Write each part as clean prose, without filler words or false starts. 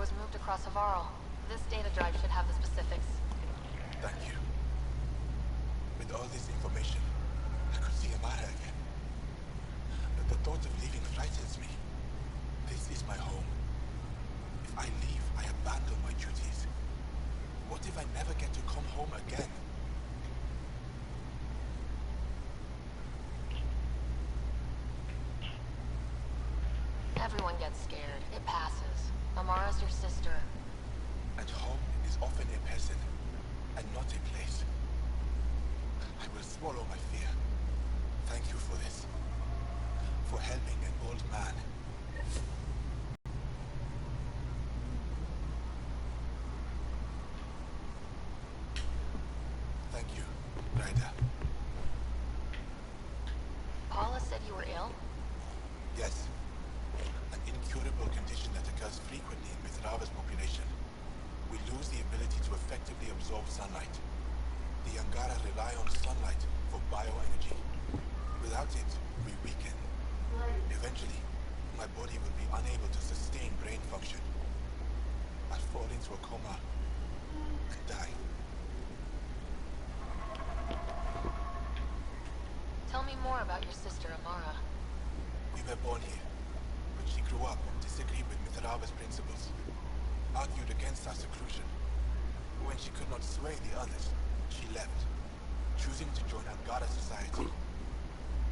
was moved across Havarl. This data drive should have the specifics. Thank you. With all this information, I could see Amara again. The thought of leaving frightens me. This is my home. If I leave, I abandon my duties. What if I never get to come home again? Everyone gets scared. It passes. Amara's your sister. And home is often a person, and not a place. I will swallow my fear. Thank you for this. For helping an old man. Thank you, Ryder. Paula said you were ill? Yes. An incurable condition that occurs frequently in Mithrava's population. We lose the ability to effectively absorb sunlight. The Angara rely on sunlight for bioenergy. Without it, we weaken. Eventually, my body will be unable to sustain brain function. I'll fall into a coma and die. Tell me more about your sister, Amara. We were born here, but she grew up and disagreed with Mithrava's principles. Argued against our seclusion. When she could not sway the others, she left, choosing to join Angara society.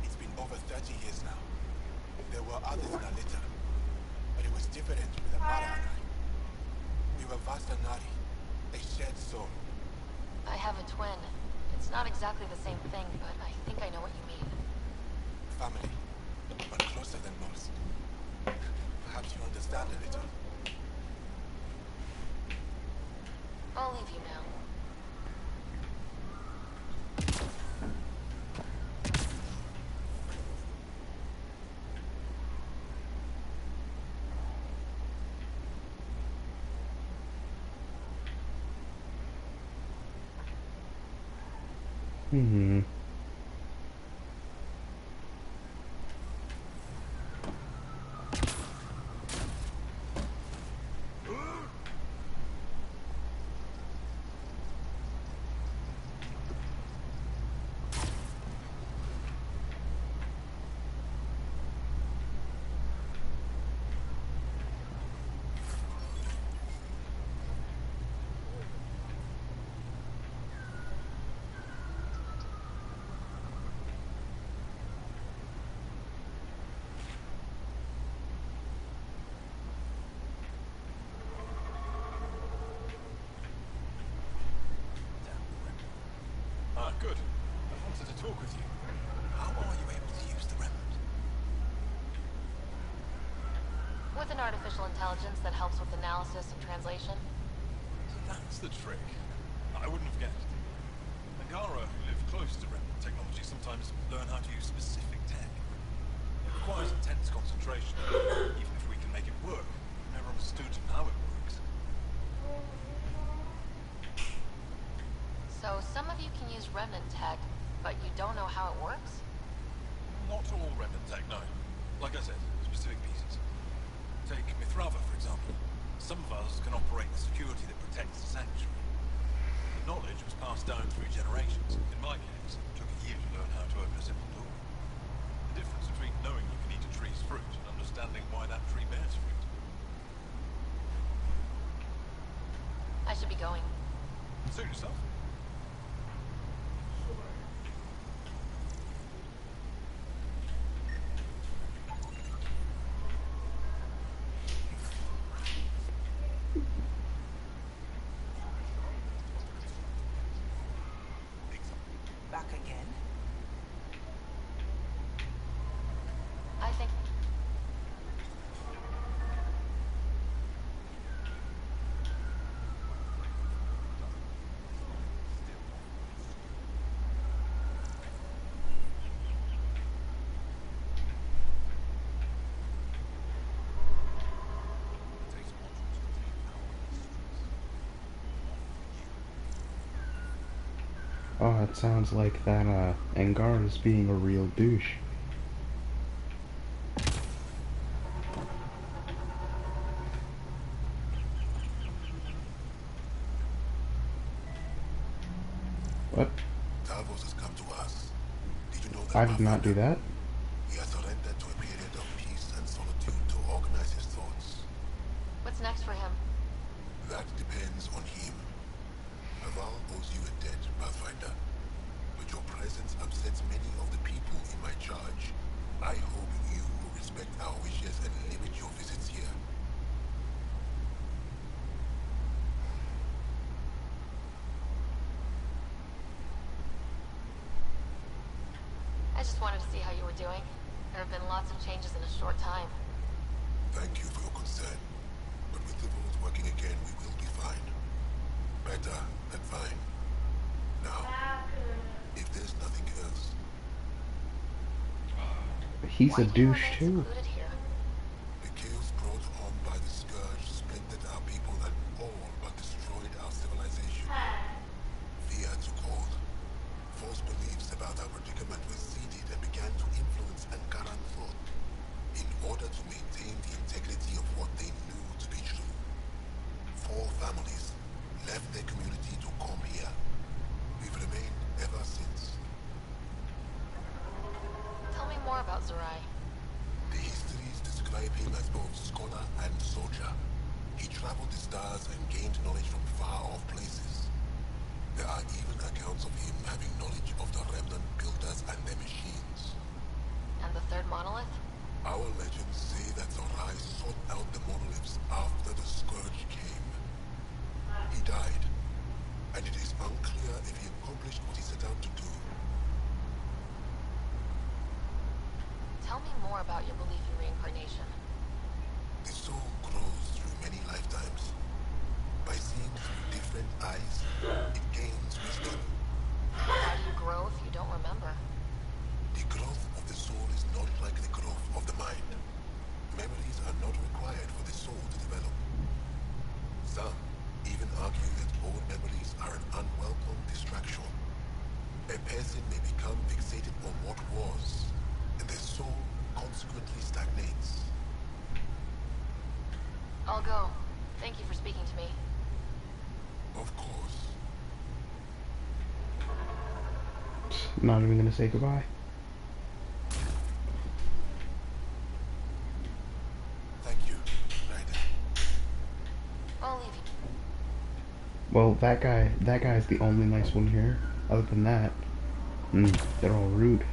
It's been over 30 years now. There were others in our litter, but it was different with Amara and I. We were Vastanari, a shared soul. I have a twin. It's not exactly the same thing, but I think I know what you mean. Family, but closer than most. Perhaps you understand a little. I'll leave you now. Hmm. Good. I wanted to talk with you. How are you able to use the remnant? With an artificial intelligence that helps with analysis and translation. So that's the trick. I wouldn't have guessed. Angara who live close to remnant technology sometimes learn how to use specific tech. It requires intense concentration. Even if we can make it work, we've never understood how it works. So some of you can use remnant tech, but you don't know how it works? Not all remnant tech, no. Like I said, specific pieces. Take Mithrava, for example. Some of us can operate the security that protects the sanctuary. The knowledge was passed down through generations. In my case, it took a year to learn how to open a simple door. The difference between knowing you can eat a tree's fruit and understanding why that tree bears fruit. I should be going. Suit yourself. Back again? I think... Oh, it sounds like that, Angara's being a real douche. What? Davos has come to us. Did you know that I did not do that. he has surrendered to a period of peace and solitude to organize his thoughts? What's next for him? That depends on him. Haval owes you a debt, Pathfinder. But your presence upsets many of the people in my charge. I hope you will respect our wishes and limit your visits here. I just wanted to see how you were doing. There have been lots of changes in a short time. Thank you for your concern. But with the vault working again, we will be fine. Better than fine. Now, if there's nothing else, He's Why a do you douche remain too. secluded here? the chaos brought on by the Scourge splintered our people and all but destroyed our civilization. Fear took hold. False beliefs about our predicament were seeded and began to influence Ankaran thought in order to maintain the integrity of what they knew to be true. 4 families left their community to come here. We've remained ever since. Tell me more about Zerai. The histories describe him as both scholar and soldier. He traveled the stars and gained knowledge from far-off places. There are even accounts of him having knowledge of the remnant builders and their machines. And the third monolith? Our legends say that Zorai sought out the monoliths after the Scourge came. He died, and it is unclear if he accomplished what he set out to do. Tell me more about your belief in reincarnation. The soul grows through many lifetimes. By seeing through different eyes, it gains wisdom. How do you grow if you don't remember? The growth of the soul is not like the growth of the mind. Memories are not required for the soul to develop. Some even argue that old memories are an unwelcome distraction. A person may become fixated on what was, and their soul consequently stagnates. I'll go. Thank you for speaking to me. Of course. Not even gonna say goodbye. Thank you, Ryder. I'll leave you. Well, that guy's the only nice one here. Other than that, they're all rude.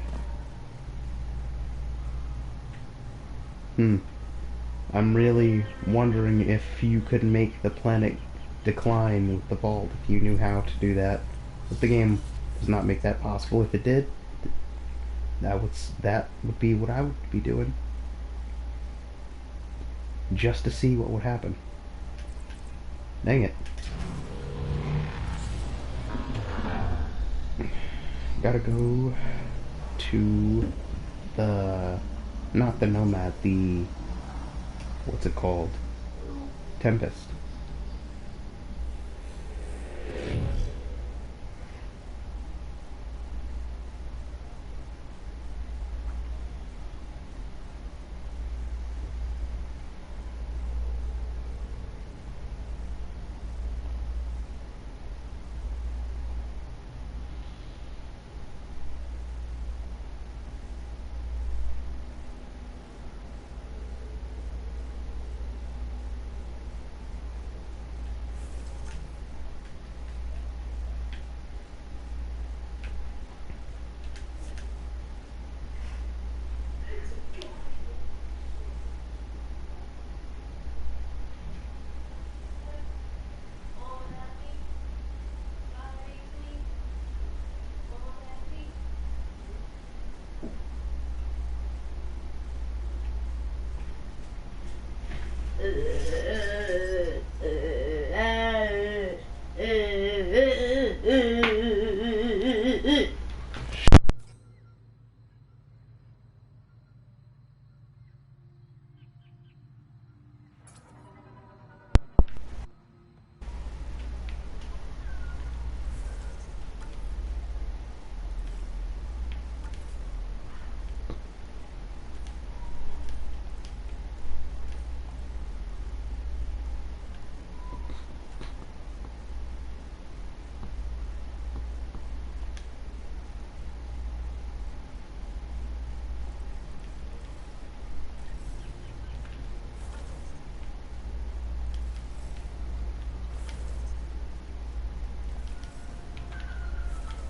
I'm really wondering if you could make the planet decline with the vault if you knew how to do that. But the game does not make that possible. If it did, that would be what I would be doing. Just to see what would happen. Dang it. Gotta go to the... not the Nomad, the... what's it called? Tempest.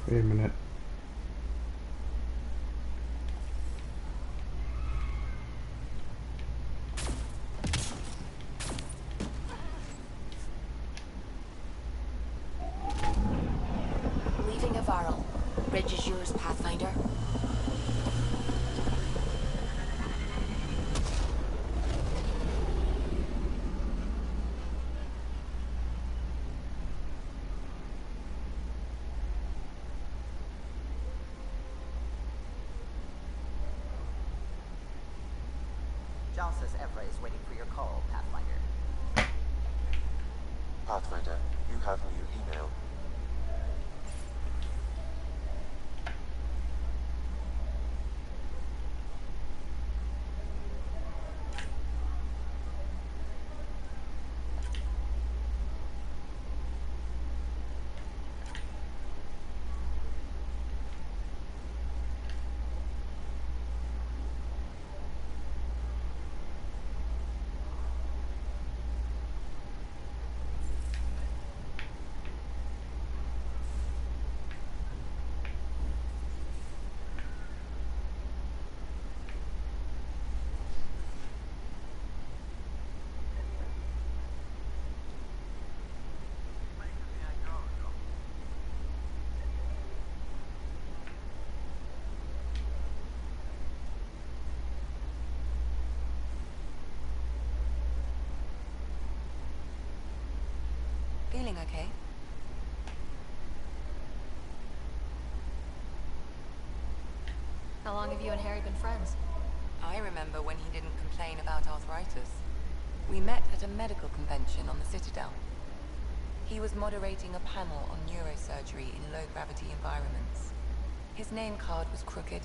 Wait a minute. Leaving a Varl. Bridge is yours, Pathfinder. John says Evra is waiting for your call, Pathfinder. Pathfinder, you have new email. Feeling okay? How long have you and Harry been friends? I remember when he didn't complain about arthritis. We met at a medical convention on the Citadel. He was moderating a panel on neurosurgery in low-gravity environments. His name card was crooked,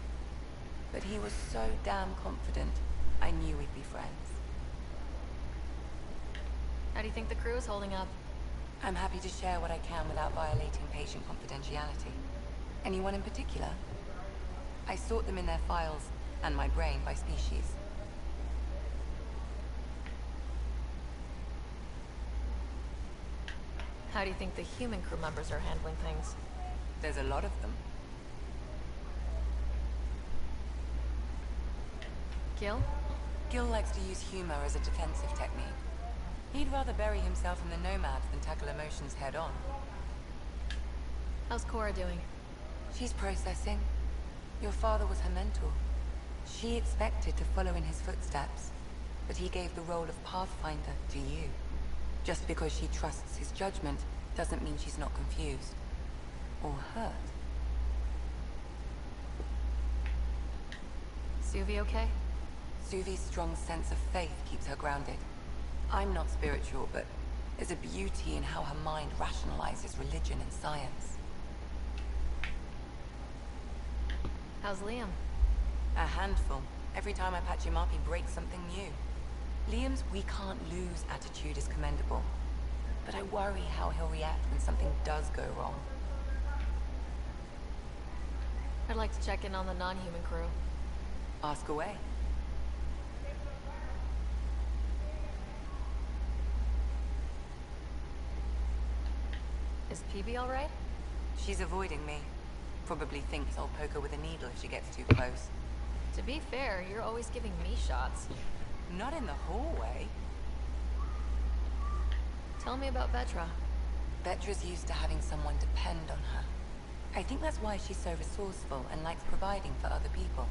but he was so damn confident, I knew we'd be friends. How do you think the crew is holding up? I'm happy to share what I can without violating patient confidentiality. Anyone in particular? I sort them in their files, and my brain by species. How do you think the human crew members are handling things? There's a lot of them. Gil? Gil likes to use humor as a defensive technique. He'd rather bury himself in the Nomads than tackle emotions head-on. How's Cora doing? She's processing. Your father was her mentor. She expected to follow in his footsteps, but he gave the role of Pathfinder to you. Just because she trusts his judgment doesn't mean she's not confused. Or hurt. Suvi okay? Suvi's strong sense of faith keeps her grounded. I'm not spiritual, but there's a beauty in how her mind rationalizes religion and science. How's Liam? A handful. Every time I patch him up, he breaks something new. Liam's "we can't lose" attitude is commendable, but I worry how he'll react when something does go wrong. I'd like to check in on the non-human crew. Ask away. Is PB alright? She's avoiding me. Probably thinks I'll poke her with a needle if she gets too close. To be fair, you're always giving me shots. Not in the hallway. Tell me about Vetra. Vetra's used to having someone depend on her. I think that's why she's so resourceful and likes providing for other people.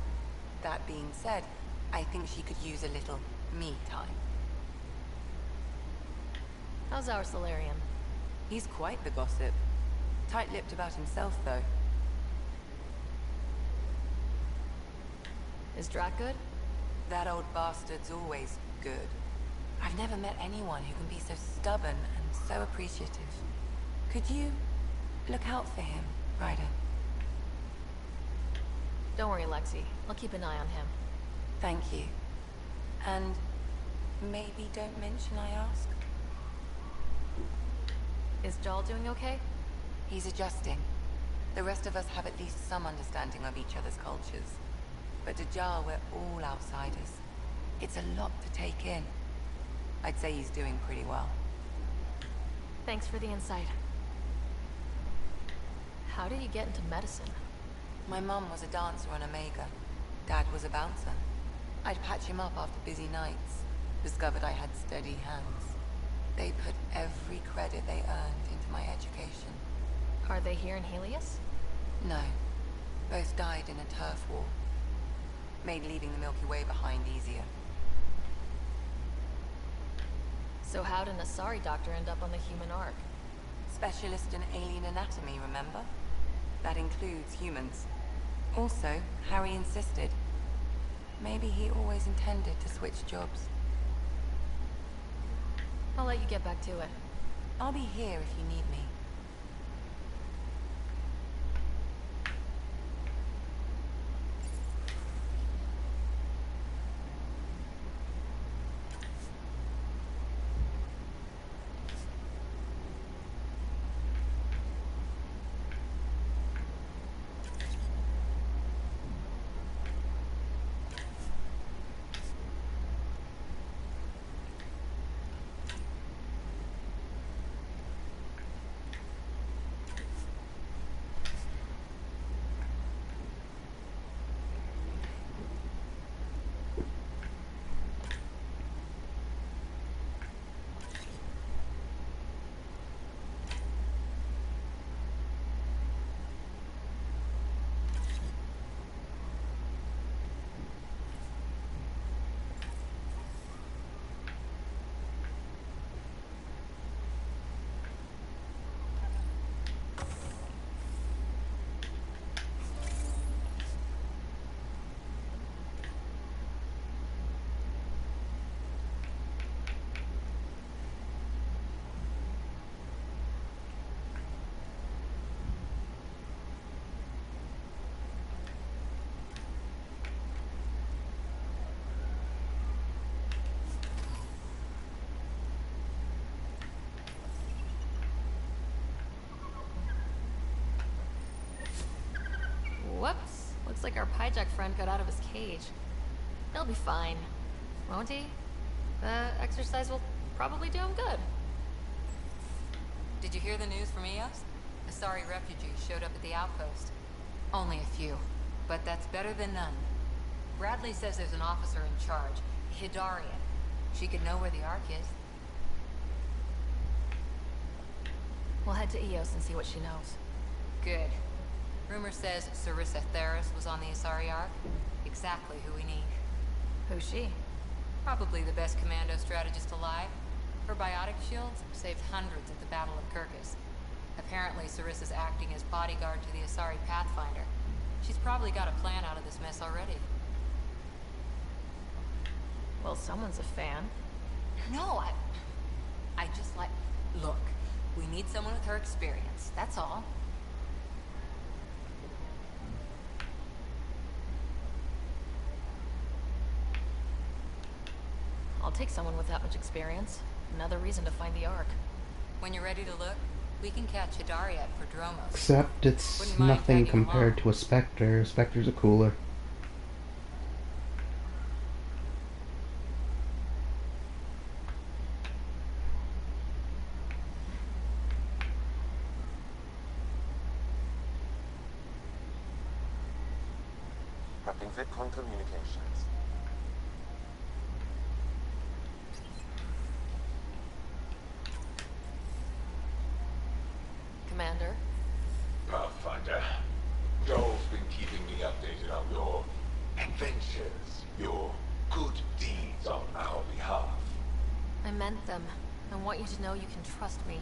That being said, I think she could use a little me time. How's our Solarian? He's quite the gossip. Tight-lipped about himself, though. Is Drac good? That old bastard's always good. I've never met anyone who can be so stubborn and so appreciative. Could you look out for him, Ryder? Don't worry, Lexi. I'll keep an eye on him. Thank you. And maybe don't mention I asked. Is Jal doing okay? He's adjusting. The rest of us have at least some understanding of each other's cultures. But to Jar, we're all outsiders. It's a lot to take in. I'd say he's doing pretty well. Thanks for the insight. How did you get into medicine? My mum was a dancer on Omega. Dad was a bouncer. I'd patch him up after busy nights. Discovered I had steady hands. They put every credit they earned into my education. Are they here in Helios? No. Both died in a turf war. Made leaving the Milky Way behind easier. So how did an Asari doctor end up on the human Ark? Specialist in alien anatomy, remember? That includes humans. Also, Harry insisted. Maybe he always intended to switch jobs. I'll let you get back to it. I'll be here if you need me. Whoops. Looks like our Pyjack friend got out of his cage. He'll be fine. Won't he? The exercise will probably do him good. Did you hear the news from Eos? Asari refugees showed up at the outpost. Only a few, but that's better than none. Bradley says there's an officer in charge, Hidarian. She could know where the Ark is. We'll head to Eos and see what she knows. Good. Rumor says Sarissa Theris was on the Asari Ark. Exactly who we need. Who's she? Probably the best commando strategist alive. Her biotic shields saved hundreds at the Battle of Kirkus. Apparently, Sarissa's acting as bodyguard to the Asari Pathfinder. She's probably got a plan out of this mess already. Well, someone's a fan. No, I just like... Look, we need someone with her experience, that's all. I'll take someone with that much experience. Another reason to find the Ark. When you're ready to look, we can catch Hidariat for Dromos. Except it's Wouldn't mind nothing tagging compared along. to a Spectre. Spectre's a cooler. Prepping Vidcon communications. Commander? Pathfinder, Joel's been keeping me updated on your adventures, your good deeds on our behalf. I meant them. I want you to know you can trust me.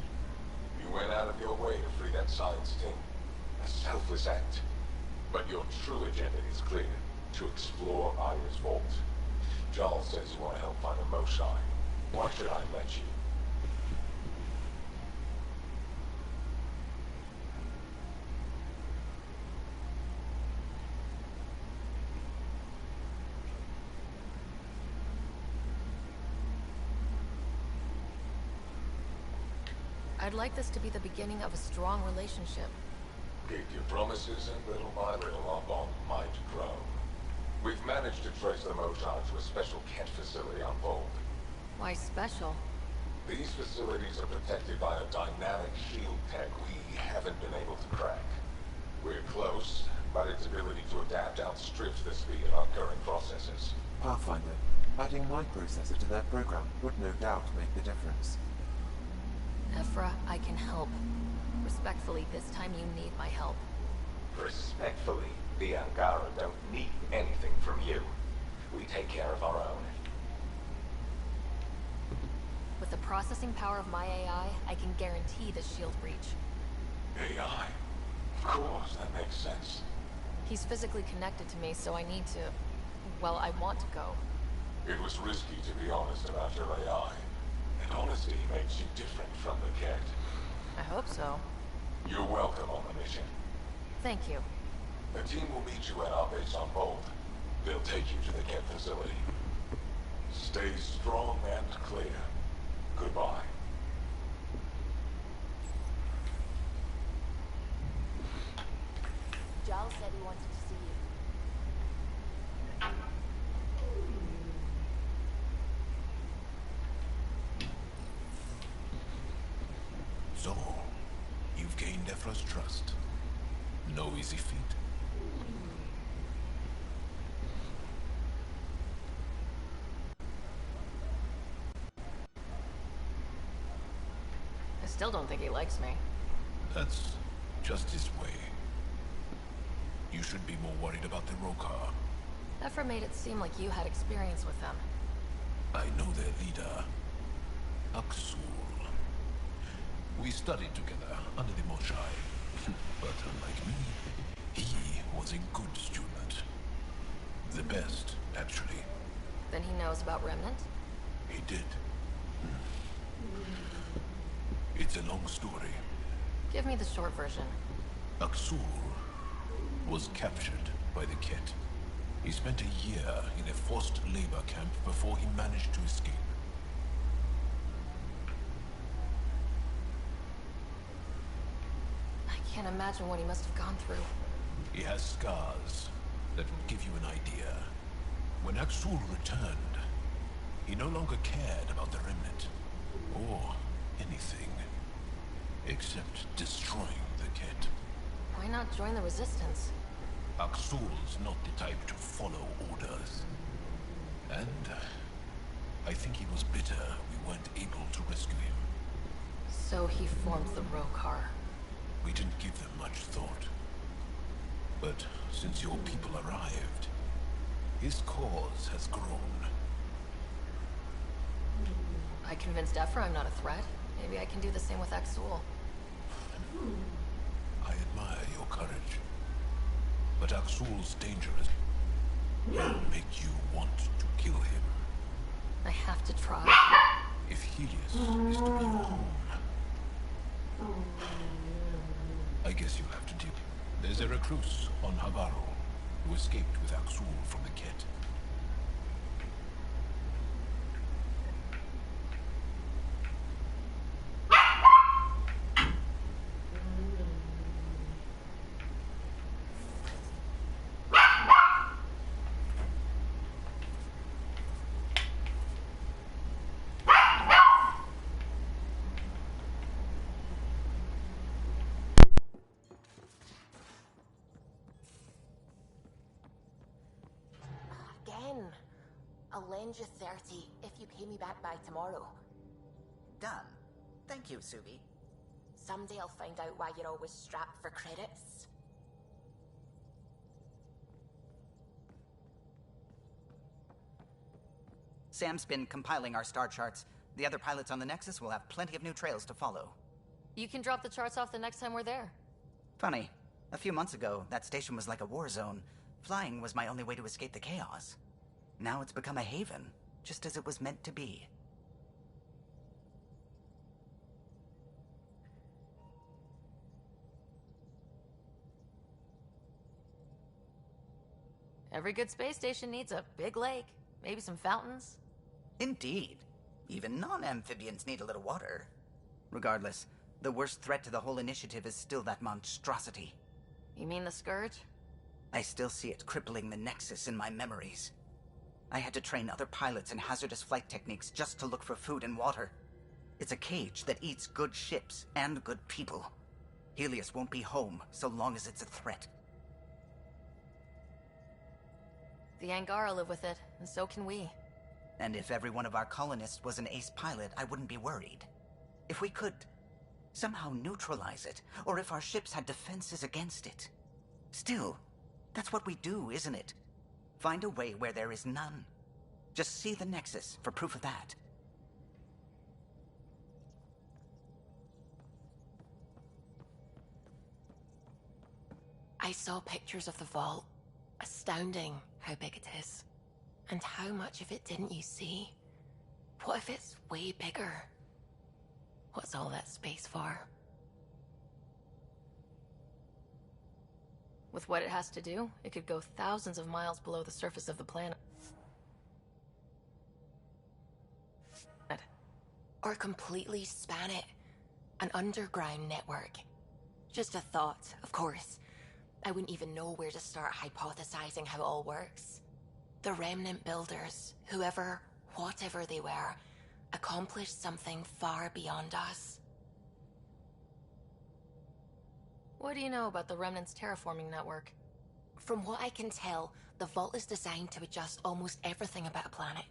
You went out of your way to free that science team. A selfless act. But your true agenda is clear. To explore Aya's vault. Joel says you want to help find a Mosai. Why should I let you? I'd like this to be the beginning of a strong relationship. Keep your promises, and little by little our bond might grow. We've managed to trace the Mosai to a special Kent facility on Vold. Why special? These facilities are protected by a dynamic shield tech we haven't been able to crack. Adding my processor to their program would no doubt make the difference. Ephra, I can help. Respectfully, this time you need my help. Respectfully, the Angara don't need anything from you. We take care of our own. With the processing power of my AI, I can guarantee the shield breach. AI? Of course, that makes sense. He's physically connected to me, so I need to... well, I want to go. It was risky to be honest about your AI. And honesty makes you different from the Ket. I hope so. You're welcome on the mission. Thank you. The team will meet you at our base on Bold. They'll take you to the Ket facility. Stay strong and clear. Goodbye. Giles said he wanted to see you. So, you've gained Ephra's trust. No easy feat. I still don't think he likes me. That's just his way. You should be more worried about the Rokar. Ephra made it seem like you had experience with them. I know their leader, Aksul. We studied together under the Moshai. But unlike me, he was a good student. The best, actually. Then he knows about Remnant? He did. It's a long story. Give me the short version. Aksul was captured by the Ket. He spent a year in a forced labor camp before he managed to escape. I can't imagine what he must have gone through. He has scars that will give you an idea. When Aksul returned, he no longer cared about the Remnant, or anything, except destroying the Ket. Why not join the Resistance? Aksul's not the type to follow orders. And I think he was bitter we weren't able to rescue him. So he formed the Rokar. We didn't give them much thought. But since your people arrived, his cause has grown. I convinced Ephra I'm not a threat. Maybe I can do the same with Aksul. I admire your courage. But Aksul's dangerous. He'll make you want to kill him. I have to try. If Helios is to be your home, I guess you'll have to deal. There's a recluse on Havaro who escaped with Aksul from the Ket. Again. I'll lend you 30 if you pay me back by tomorrow. Done. Thank you, Subi. Someday I'll find out why you're always strapped for credits. Sam's been compiling our star charts. The other pilots on the Nexus will have plenty of new trails to follow. You can drop the charts off the next time we're there. Funny. A few months ago, that station was like a war zone. Flying was my only way to escape the chaos. Now it's become a haven, just as it was meant to be. Every good space station needs a big lake, maybe some fountains. Indeed. Even non-amphibians need a little water. Regardless, the worst threat to the whole initiative is still that monstrosity. You mean the Scourge? I still see it crippling the Nexus in my memories. I had to train other pilots in hazardous flight techniques just to look for food and water. It's a cage that eats good ships and good people. Helios won't be home so long as it's a threat. The Angara live with it, and so can we. And if every one of our colonists was an ace pilot, I wouldn't be worried. If we could somehow neutralize it, or if our ships had defenses against it. Still, that's what we do, isn't it? Find a way where there is none. Just see the Nexus for proof of that. I saw pictures of the vault. Astounding how big it is. And how much of it didn't you see? What if it's way bigger? What's all that space for? With what it has to do, it could go thousands of miles below the surface of the planet. Or completely span it. An underground network. Just a thought, of course. I wouldn't even know where to start hypothesizing how it all works. The Remnant builders, whoever, whatever they were, accomplished something far beyond us. What do you know about the Remnant's terraforming network? From what I can tell, the vault is designed to adjust almost everything about a planet.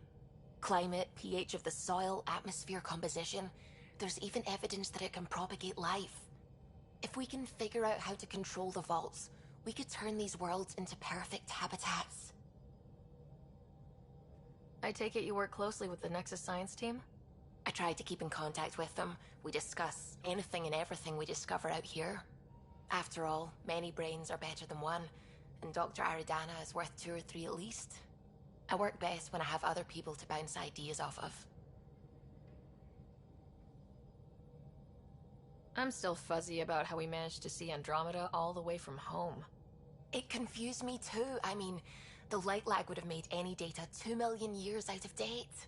Climate, pH of the soil, atmosphere composition. There's even evidence that it can propagate life. If we can figure out how to control the vaults, we could turn these worlds into perfect habitats. I take it you work closely with the Nexus science team? I try to keep in contact with them. We discuss anything and everything we discover out here. After all, many brains are better than one, and Dr. Aridana is worth 2 or 3 at least. I work best when I have other people to bounce ideas off of. I'm still fuzzy about how we managed to see Andromeda all the way from home. It confused me too. I mean, the light lag would have made any data 2 million years out of date.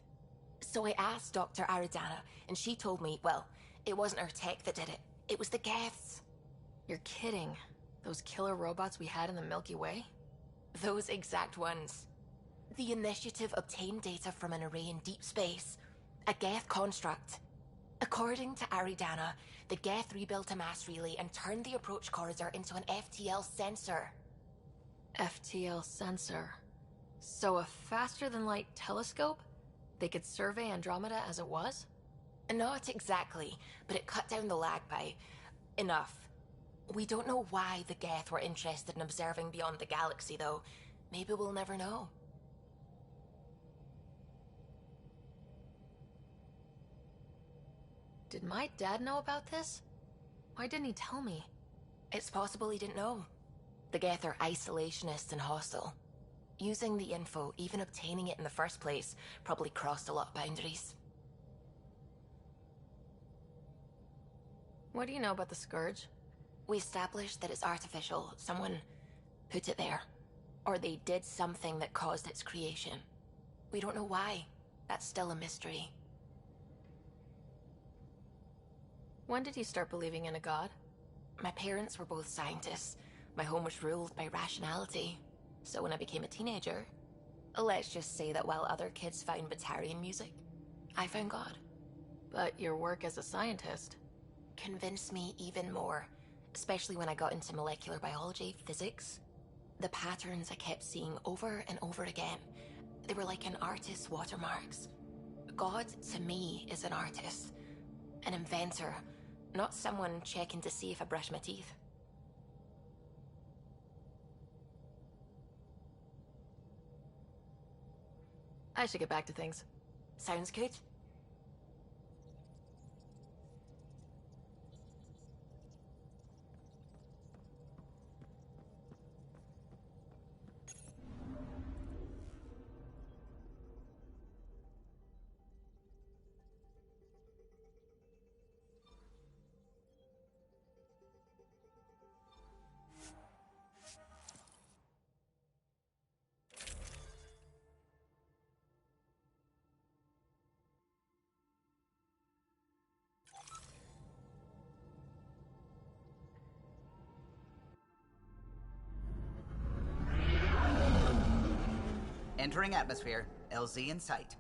So I asked Dr. Aridana, and she told me, well, it wasn't her tech that did it. It was the Geths. You're kidding. Those killer robots we had in the Milky Way? Those exact ones. The Initiative obtained data from an array in deep space, a Geth construct. According to Aridana, the Geth rebuilt a mass relay and turned the approach corridor into an FTL sensor. FTL sensor. So a faster-than-light telescope? They could survey Andromeda as it was? Not exactly, but it cut down the lag by enough. We don't know why the Geth were interested in observing beyond the galaxy, though. Maybe we'll never know. Did my dad know about this? Why didn't he tell me? It's possible he didn't know. The Geth are isolationists and hostile. Using the info, even obtaining it in the first place, probably crossed a lot of boundaries. What do you know about the Scourge? We established that it's artificial. Someone put it there. Or they did something that caused its creation. We don't know why. That's still a mystery. When did you start believing in a god? My parents were both scientists. My home was ruled by rationality. So when I became a teenager, let's just say that while other kids found Batarian music, I found God. But your work as a scientist convinced me even more, especially when I got into molecular biology, physics. The patterns I kept seeing over and over again, they were like an artist's watermarks. God, to me, is an artist, an inventor, not someone checking to see if I brush my teeth. I should get back to things. Sounds good. Entering atmosphere, LZ in sight.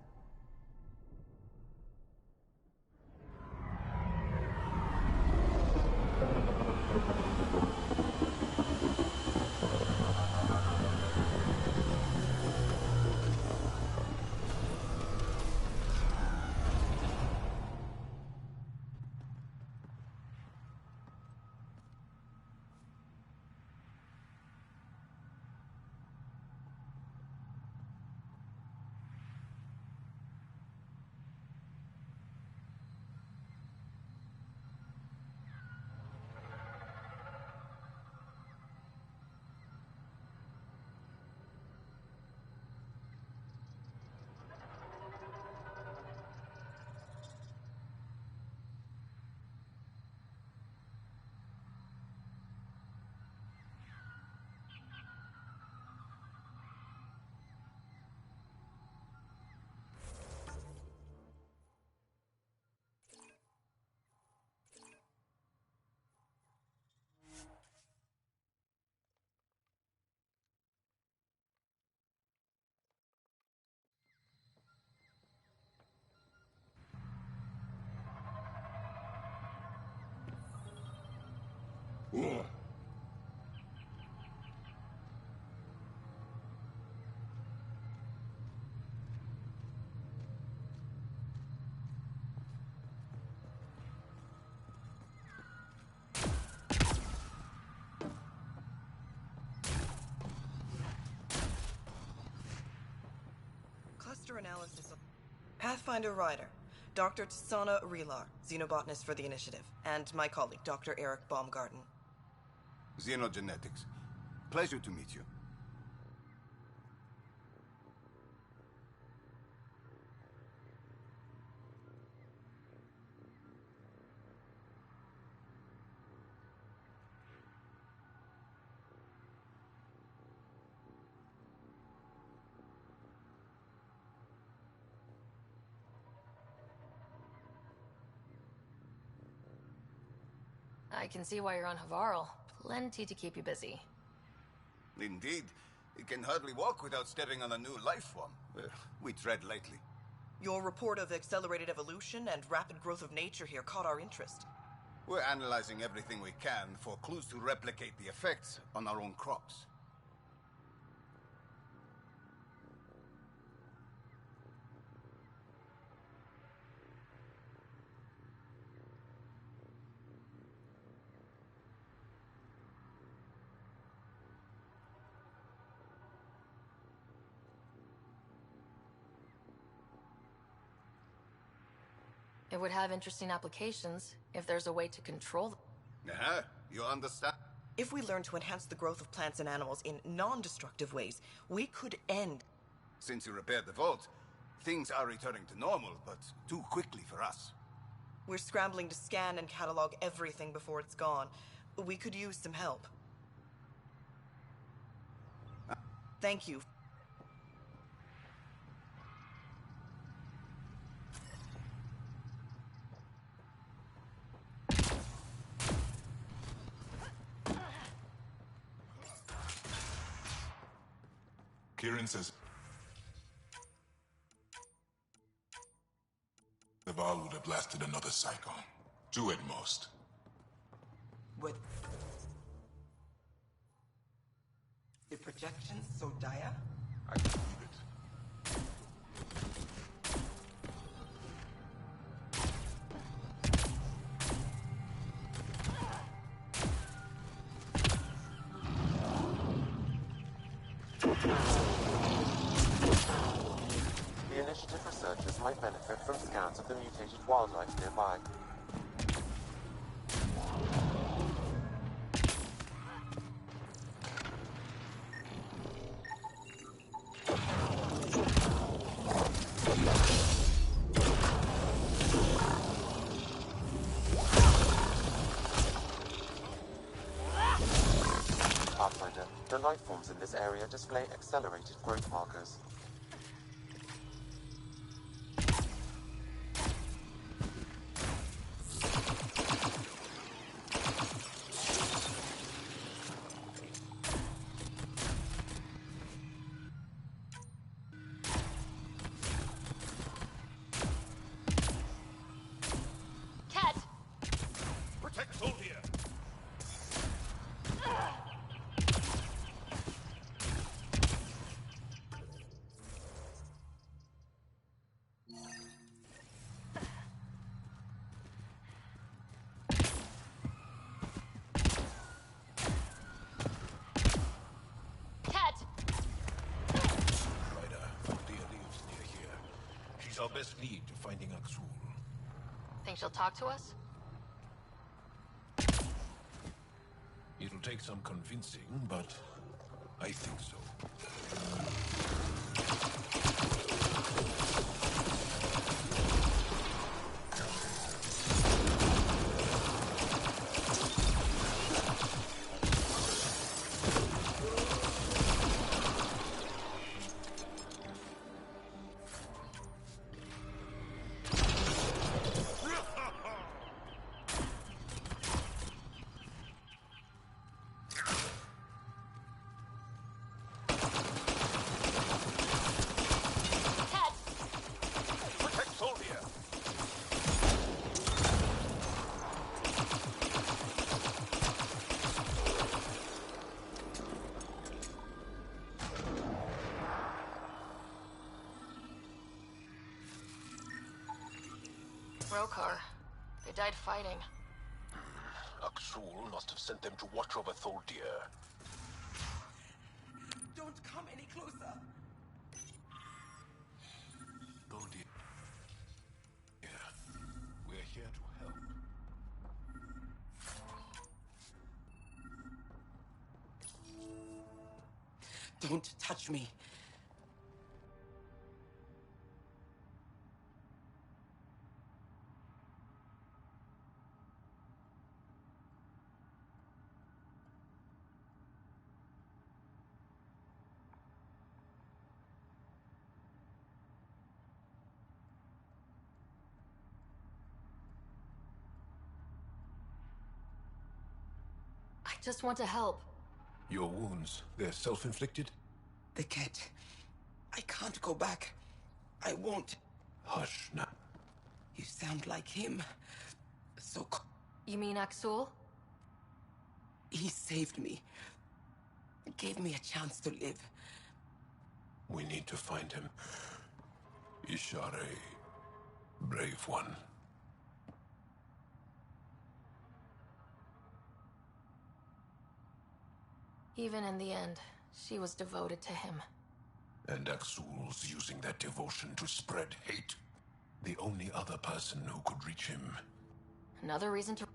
Cluster analysis of Pathfinder Ryder, Dr. Tsana Relar, xenobotanist for the initiative, and my colleague, Dr. Eric Baumgarten. Xenogenetics. Pleasure to meet you. I can see why you're on Havarl. Plenty to keep you busy. Indeed. It can hardly walk without stepping on a new life form. We tread lightly. Your report of accelerated evolution and rapid growth of nature here caught our interest. We're analyzing everything we can for clues to replicate the effects on our own crops. It would have interesting applications if there's a way to control them. You understand? If we learn to enhance the growth of plants and animals in non-destructive ways, we could end... Since you repaired the vault, things are returning to normal, but too quickly for us. We're scrambling to scan and catalog everything before it's gone. We could use some help. Thank you. Kieran says the Val would have blasted another cyclone. Two at most. With the projections so dire? I can believe it. The initiative researchers might benefit from scans of the mutated wildlife nearby. Pathfinder, the life forms in this area display accelerated growth markers. Cat! Protect Soldier! Cat! Ryder, Dear lives near here. She's our best lead to finding Axul. Think she'll talk to us? It'll take some convincing, but I think so. Rokar. They died fighting. Aksul must have sent them to watch over Tholdir. Don't come any closer. Tholdir. We're here to help. Don't touch me. I just want to help. Your wounds, they're self-inflicted? The cat. I can't go back. I won't. Hush now. You sound like him. So... You mean Aksul? He saved me. Gave me a chance to live. We need to find him. Ishare, brave one. Even in the end, she was devoted to him. And Aksul's using that devotion to spread hate. The only other person who could reach him. Another reason to...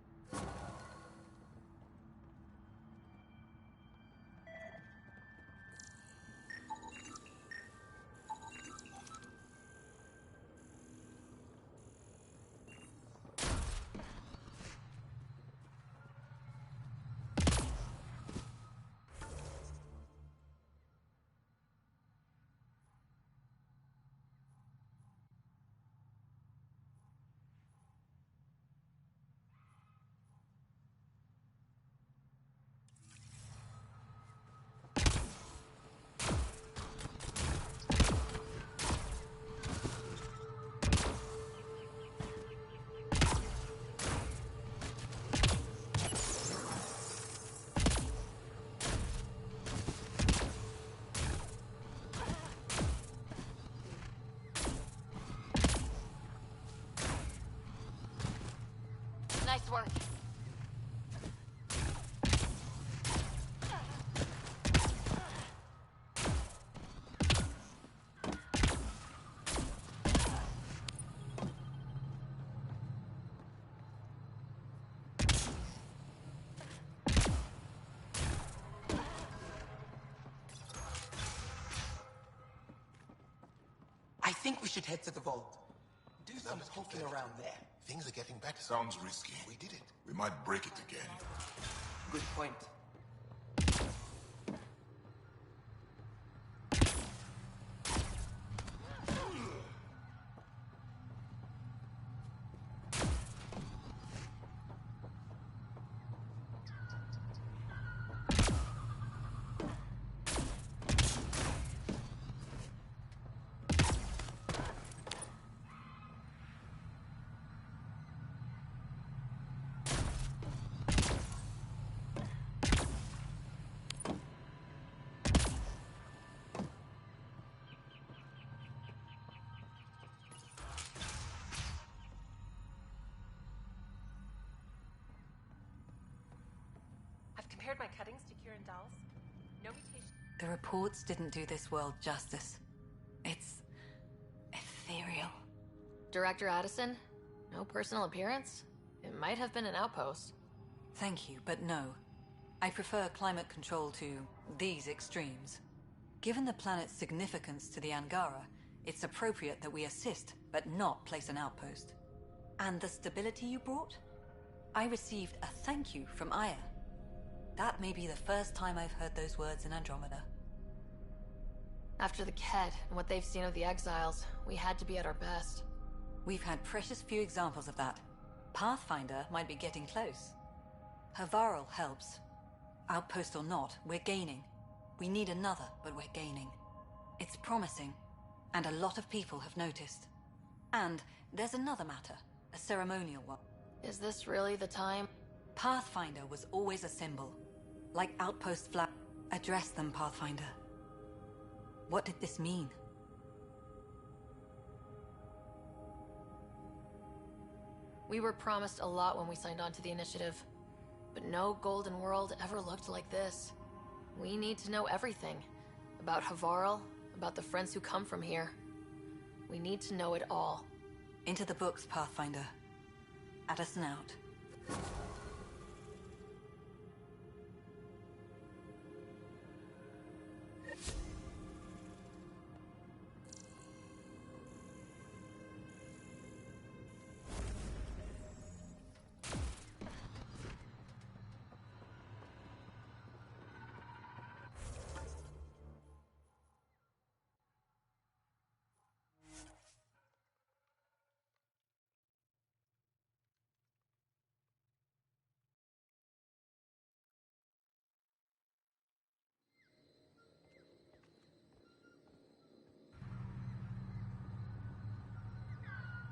Nice work. I think we should head to the vault. Do some poking around there. Things are getting better. Sounds risky. We did it. We might break it again. Good point. Compared my cuttings to Kieran Dahl's. No mutation. The reports didn't do this world justice. It's ethereal. Director Addison? No personal appearance? It might have been an outpost. Thank you, but no. I prefer climate control to these extremes. Given the planet's significance to the Angara, it's appropriate that we assist, but not place an outpost. And the stability you brought? I received a thank you from Aya. That may be the first time I've heard those words in Andromeda. After the Ked and what they've seen of the exiles, we had to be at our best. We've had precious few examples of that. Pathfinder might be getting close. Havarl helps. Outpost or not, we're gaining. We need another, but we're gaining. It's promising, and a lot of people have noticed. And there's another matter, a ceremonial one. Is this really the time? Pathfinder was always a symbol. Like outpost flag. Address them, Pathfinder. What did this mean? We were promised a lot when we signed on to the initiative, but no golden world ever looked like this. We need to know everything. About Havarl, about the friends who come from here. We need to know it all. Into the books, Pathfinder. Addison out.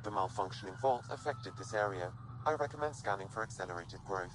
The malfunctioning vault affected this area. I recommend scanning for accelerated growth.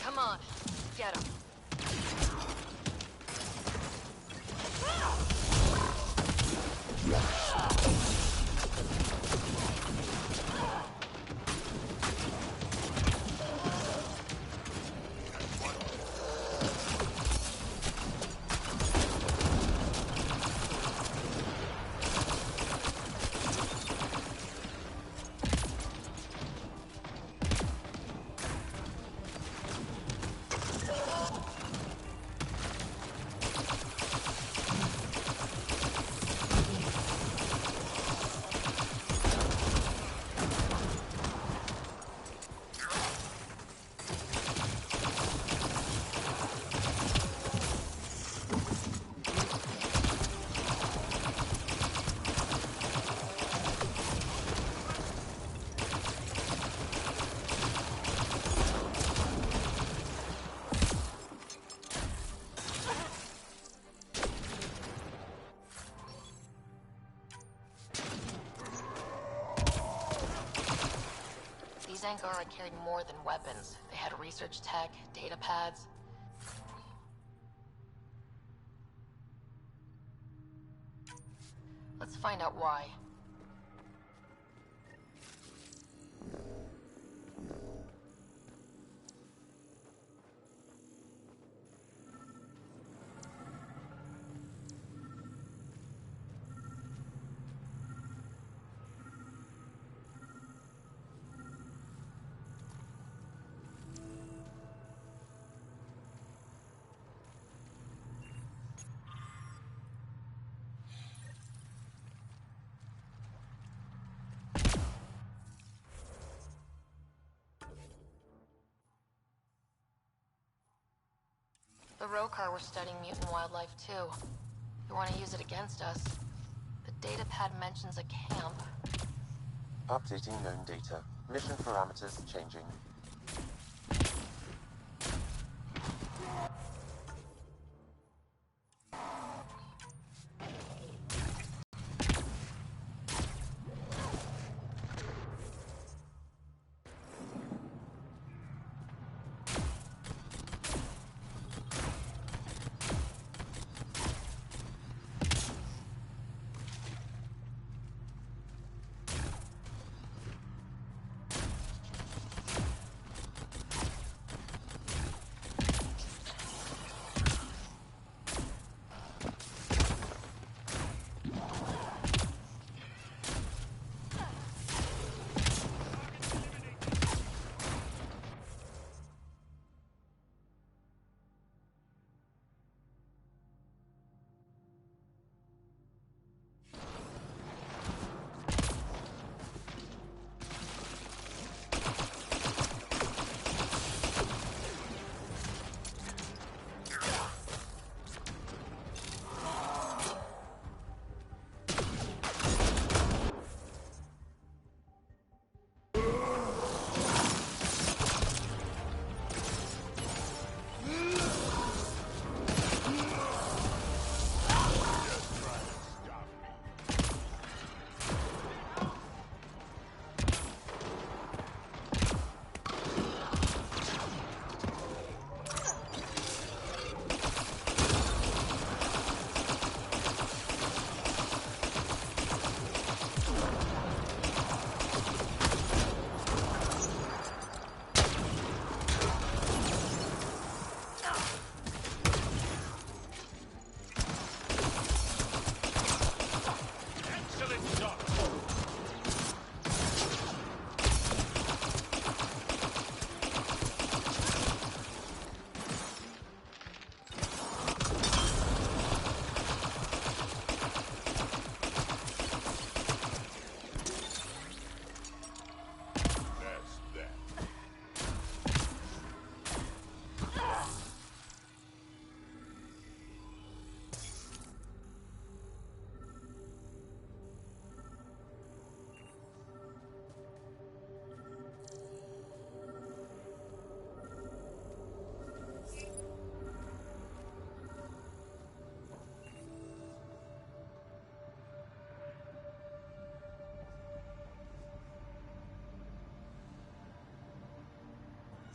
Come on, get him. These Angara carried more than weapons. They had research tech, data pads. Let's find out why. The Rokar were studying mutant wildlife too. They want to use it against us. The datapad mentions a camp. Updating known data. Mission parameters changing.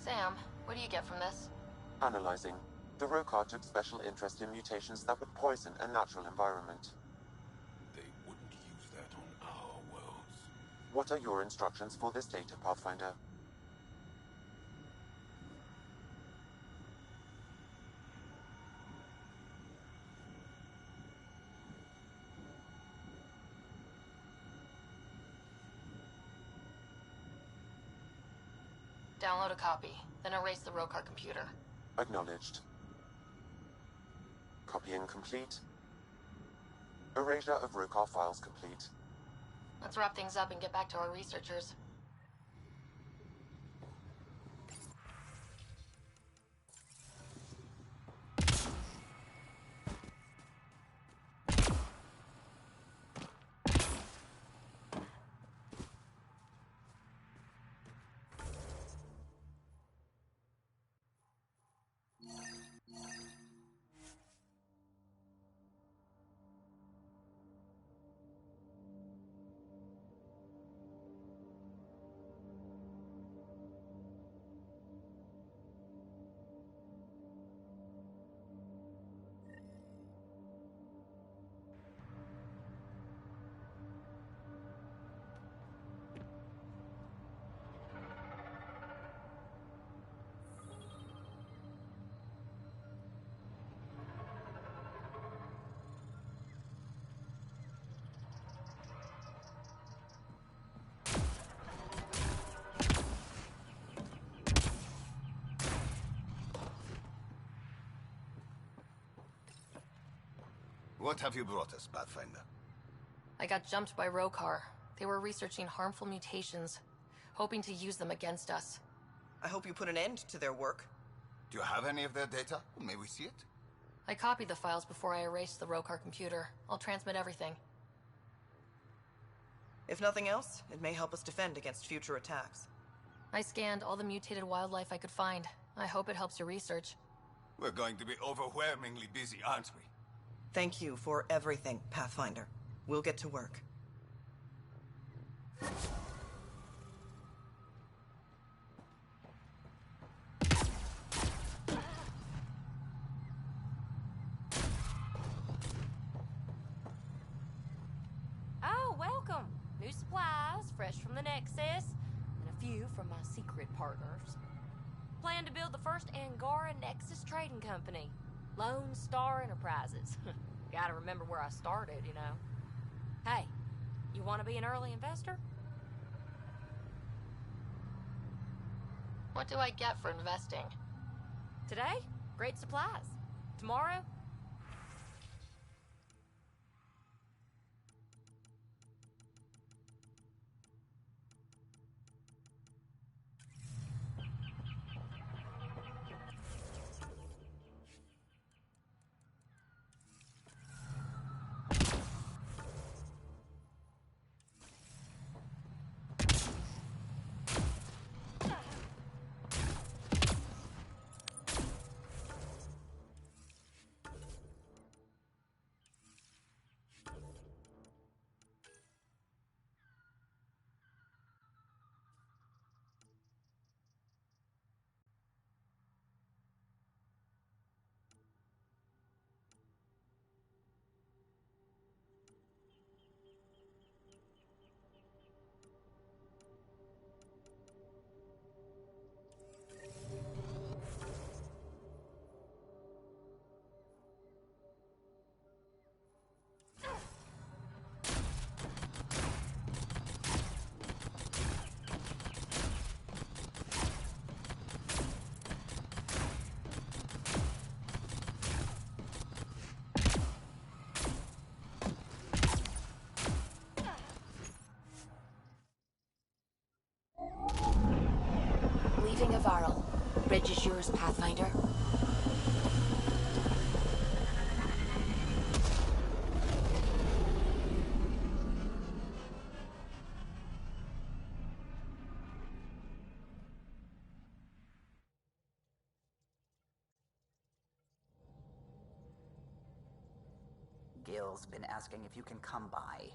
Sam, what do you get from this? Analyzing. The Rokar took special interest in mutations that would poison a natural environment. They wouldn't use that on our worlds. What are your instructions for this data, Pathfinder? Download a copy, then erase the Rokar computer. Acknowledged. Copying complete. Erasure of Rokar files complete. Let's wrap things up and get back to our researchers. What have you brought us, Pathfinder? I got jumped by Rokar. They were researching harmful mutations, hoping to use them against us. I hope you put an end to their work. Do you have any of their data? May we see it? I copied the files before I erased the Rokar computer. I'll transmit everything. If nothing else, it may help us defend against future attacks. I scanned all the mutated wildlife I could find. I hope it helps your research. We're going to be overwhelmingly busy, aren't we? Thank you for everything, Pathfinder. We'll get to work. Oh, welcome. New supplies, fresh from the Nexus, and a few from my secret partners. Plan to build the first Angara Nexus trading company. Lone Star Enterprises. Gotta remember where I started, you know. Hey, you want to be an early investor? What do I get for investing? Today, great supplies. Tomorrow, Leaving Avaril. Bridge is yours, Pathfinder. Gil's been asking if you can come by.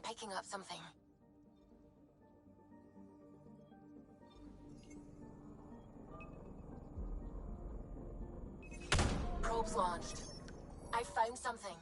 I'm picking up something. Probes launched. I found something.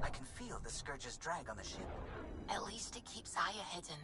I can feel the Scourge's drag on the ship. At least it keeps Aya hidden.